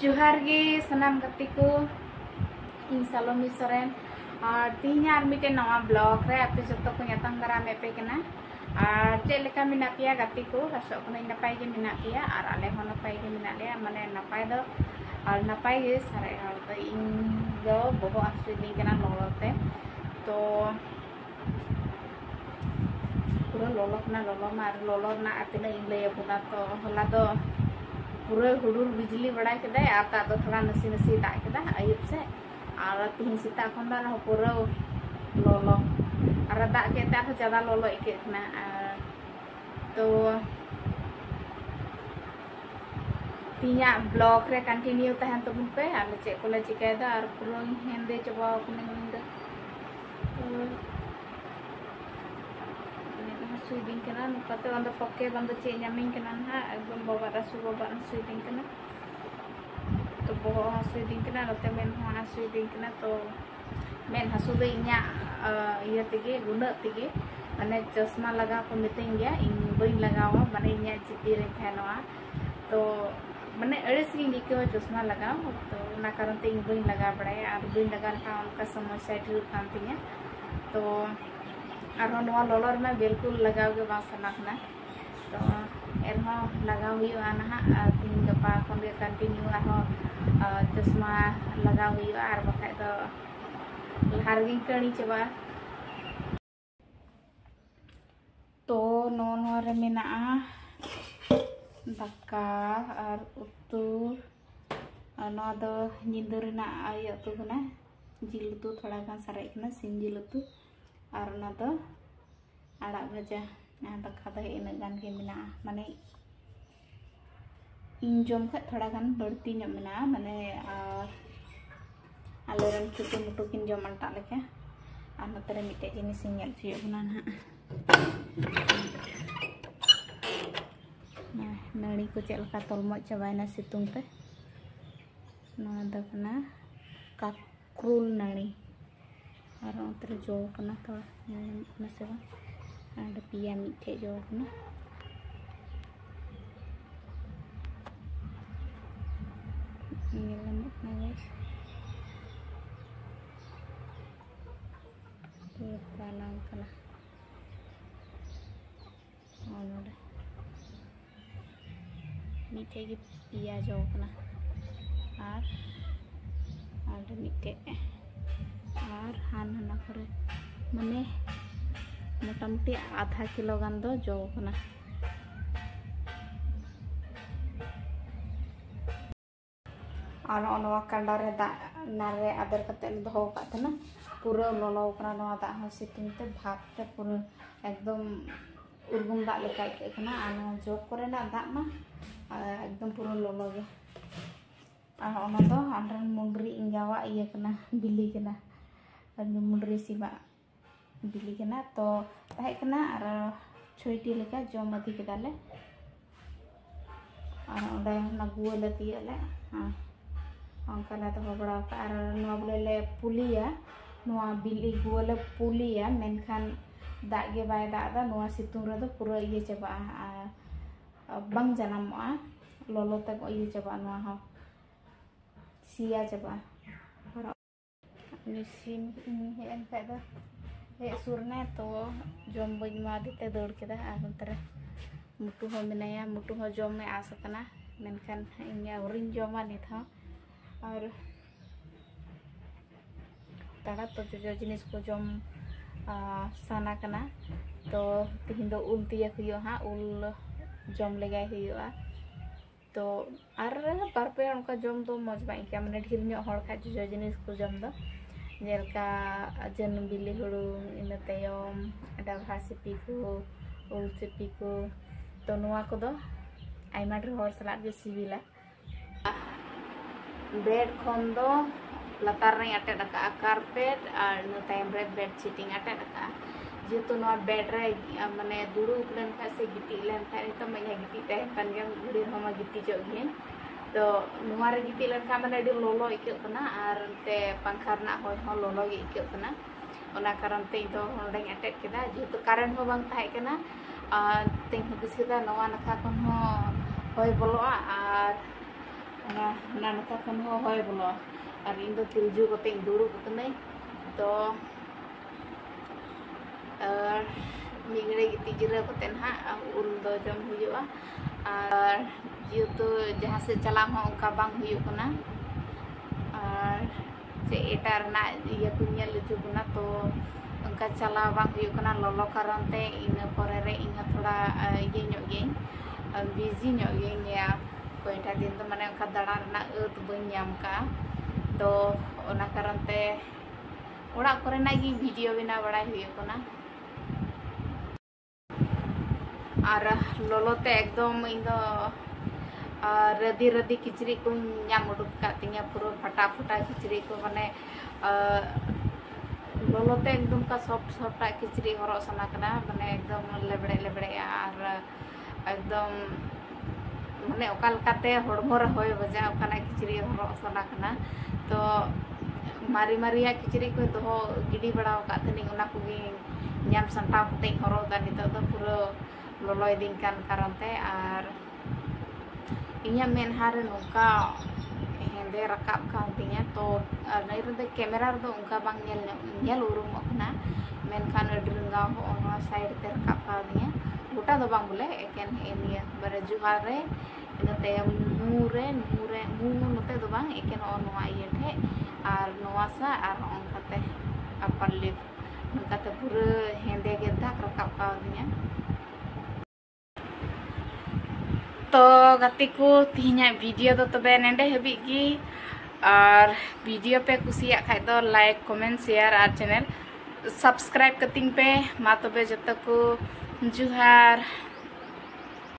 जोहार गे सनाम गति को इन सालोमी सोरेन और तीन यार मिटे नवा ब्लॉग रे आपे जतो को यातम करा में पे कना और चे लेका मिना पिया गति को हसो को नपाय गे मिना पिया और आले हो नपाय गे मिना ले माने नपाय दो और नपाय गे सारे और तो इन दो बहु आसुदी कना लोलोते तो पूरा लोलो मार लोलो ना आतिना इन ले बुना तो होला दो पूरा हुडूर बिजली बड़ा के आता तो थोड़ा नसी नसी दाग के आयुब से और तीन सीता खन पूरा लोलो और दाग के ज़्यादा लोलो इकना तो तीन ब्लॉग रे कंटिन्यू तहन तबन पे आले चे को चिकायदा और पूरा हेंदे चबा सुइदिंग कना नुकाते बंद पक्के बंद चे नामिंग कना ना एकदम बाबा रसु बाबा सुइदिंग कना तो बहु सुइदिंग कना नते मेन हो सुइदिंग कना तो मेन हसु दे इnya iya tege guna tege माने चश्मा लगा को मितें गया इन बई लगावा माने इnya चिति रे थानवा तो माने अड़स गी निके चश्मा लगाओ तो ना कारण ते इन बई लगा बड़ाय और बई लगा का उनका समस्या ढेर काम तिया तो और लोलर में बिल्कुल लगाव के बात सनाखना तो एरहो लगाव हुआ ना तीन गपा खन कंटिन्यू चश्मा लगाव हुआ और बखा तो लहारगी कणी चबा तो नो रे मेना दाका और उतु नो दो निंदो रेना आय उतु कना जिल उतु थोड़ा गान सारे कना सिम जिल उतु और ना तो आड़ा भजा दाका दो इन गान के मेना माने इन जम खा थोड़ा गान बढ़ती मेना माने आलेरन छुटू मुटू किन जम अंटा लेके और नतरे मिटे जिनिस इन चुना ना नड़ी को चलका तलमो चाबायना सितुंग पे काकरुल नड़ी और अंतरे जो कना थोड़ा से बा पिया मिठे जो कना तो पालांग कना और मिठे की पिया जो कना और मिठे और हाना करे माने मोटामुटी आधा किलो गान दो जो कना और अनवा कांडा रे दा नारे आदर कते दो का पूरा लोलो कना नवा दा हो सिटिंग ते भाप ते पूरा एकदम उर्गुम दा लेका केना आनो जो करे ना दा मा एकदम पूरा लोलो गे और ओना दो अंडर मुंडरी इंगावा इया कना बिली कना मुंडरी सिमा बिली कना तो ताहे कना और छोटी लेका जम मधी केदाले और ओंडे ना गुले तियले अंका ला तो बड़ा और नवा बोले पुलिया नवा बिली गुले पुलिया मेनखान दागे बाय दादा नवा सितुंग रे दो पूरा इये चबा बंग जनामोआ लोलो तक इये चबा नवा हो सिया चबा और मिसिन हेन का दो हे सुरने तो जम बई मा दिते दौड़ केदा और अंतरे मुटु हो मिनाया मुटु हो जम में आस कना मेनखान इnya उरिन जमा नि था और ताड़ा तो जो जिनिस को जम साना कना तो तिहिन दो उल तिया हुयो हा उल जम लगाय हुयो तो और बारपे उनका जम तो मज बाई क्या माने ढेर नो हड़ खा जो जिनिस को जम दो जेलका जन बिली हुडू इन तयम डाभा सिपी को उल सिपी को तो नुआ को दो आइमा ढेर हड़ सलाद जो सिबिला बेड खन दो लतार रे अटे डका कारपेट और नो टाइम रे बेड सीटिंग अटे डका जेतु नो बेड रे माने दुड़ुब लेन खा से गिटी लेन खा तो मैं गिटी तहन कन गया घड़ी हम गिटी जो गे तो नुआ रे गिटी लेन खा माने लोलो इके कना और ते पंखा ना होय हो लोलो गे इके कना ओना कारण ते तो होंडे अटे केदा जेतु कारण हो बांग थाय कना ते हुदिस केदा नवा नखा कोन हो होय बोलोआ और ᱚᱱᱟ ᱱᱚᱠᱟ ᱠᱷᱚᱱ ᱦᱚᱸ ᱦᱚᱭ ᱵᱚᱞᱚ ᱟᱨ ᱤᱧ ᱫᱚ ᱛᱤᱞᱡᱩ ᱠᱟᱛᱮ ᱫᱩᱲᱩᱵ ᱠᱟᱱᱟᱹᱧ ᱛᱚ ᱢᱤᱫ ᱜᱷᱟᱹᱲᱤ ᱜᱤᱛᱤᱡ ᱡᱤᱨᱟᱹᱣ ᱠᱟᱛᱮ ᱱᱟᱦᱟᱜ ᱩᱞ ᱫᱚ ᱡᱚᱢ ᱦᱩᱭᱩᱜᱼᱟ ᱟᱨ जेहेतु जहाँ से चला उनका बांग हुई कना और चे एटा इया को नेल जुगना तो उनका चला बांग हुई कना ललो कारण ते इन परे रे इन थोड़ा ये ᱧᱚᱜ ᱜᱮ बिजी ᱧᱚᱜ गे या कोईटा दिन तो माने उनका दड़ा रना अत बई ᱧᱟᱢ का तो ओना कारण ते ओड़ा कोरेना गी वीडियो बिना बड़ाई हुई कना और लोलोते एकदम इन दो रदी रदी किचरी को नाम उडुक कातिया पूरा फटा फटा किचरी को माने लोलोते एकदम का सॉफ्ट सॉफ्ट किचरी हरो सना कना माने एकदम लेबड़े लेबड़े और एकदम माने ओकाल काते हड़मो रे होय बजा ओकाना किचरी हरो सना कना तो मारी मारिया किचरी को दो गिडी बड़ा का तनी ओना को नाम संटाव कते हरो दा नितो तो पूरा लोलोय दिन कान कारण ते और इन्या मेनहारे नोका हेंदे रकाब काउंटिंग तो नई रे कैमरा रे उनका बांग नेल उरुम ओकना मेनखान अड्रिंगा हो साइड ते रकाब काउंटिंग गोटा दो बांग बोले एकेन एनिया बरे जुहार रे इनते मुरे मुरे मु नते दो बांग एकेन ओ नोआ ये ठे और नोआ सा और ओनकाते अपर लिप नकाते पूरा हेंदे गे दाग रकाब काउंटिंग तो गति को तीना वीडियो तो तबे नेंडे हबी गी और वीडियो पे कुसिया खाइ तो लाइक कमेंट शेयर और चैनल सब्सक्राइब कतिंग पे मा तबे जत को जुहार।